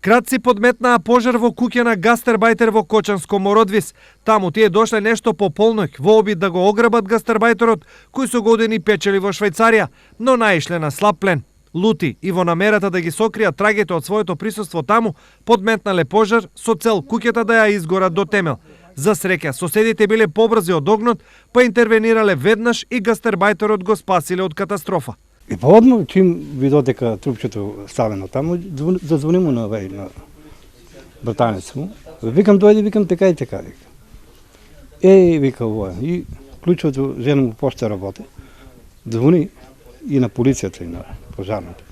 Кратци подметнаа пожар во куќа на гастербајтер во Кочанско Мородвис. Таму тие дошле нешто по полноќ во обид да го ограбат гастербајтерот, кој со години печели во Швајцарија, но наишле на слаб плен. Лути и во намерата да ги сокријат трагите од своето присуство таму, подметнале пожар со цел куќата да ја изгорат до темел. За среќа, соседите биле побрзи од огнот, па интервенирале веднаш и гастербајтерот го спасиле од катастрофа. И поодно, чим видов дека трупчето ставено таму, зазвони му на братанец му. Викам, дојде, викам, така и така, вика. Вика ова. И клучото, жена му пошта работи. Звони и на полицијата, и на пожарната.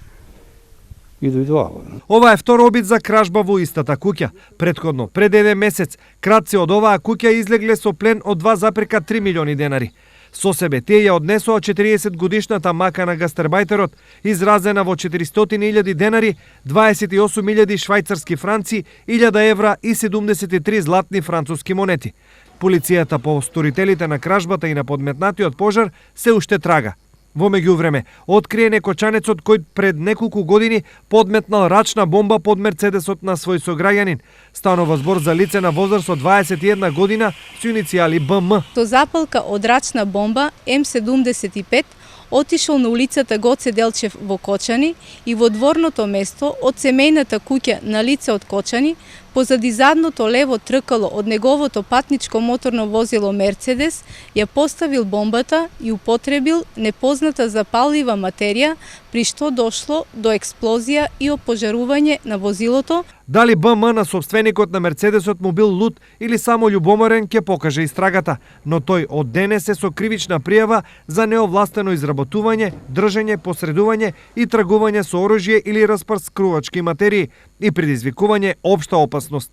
И дојдоа. Ова е втор обид за кражба во истата куќа. Претходно, пред 1 месец, кратци од оваа куќа излегле со плен од 2,3 милиони денари. Со себе тие ја однесоа 40 годишната мака на гастербајтерот, изразена во 400.000 денари, 28.000 швајцарски франци, 1000 евра и 73 златни француски монети. Полицијата по сторителите на кражбата и на подметнатиот пожар се уште трага. Во меѓувреме, открие некочанецот кој пред неколку години подметнал рачна бомба под мерцедесот на свој сограѓанин. Станува збор за лице на возраст од 21 година со иницијали БМ. До запалка од рачна бомба М75 отишол на улицата Гоце Делчев во Кочани и во дворното место од семејната куќа на лице од Кочани, позади задното лево тркало од неговото патничко моторно возило Мерцедес, ја поставил бомбата и употребил непозната запаллива материја, при што дошло до експлозија и опожарување на возилото. Дали БМ на собственикот на Мерцедесот му бил луд или само љубоморен ќе покаже истрагата, но тој од денес е со кривична пријава за неовластено изработување, држење, посредување и тргување со оружје или распрскрувачки материи и предизвикување општа опасност.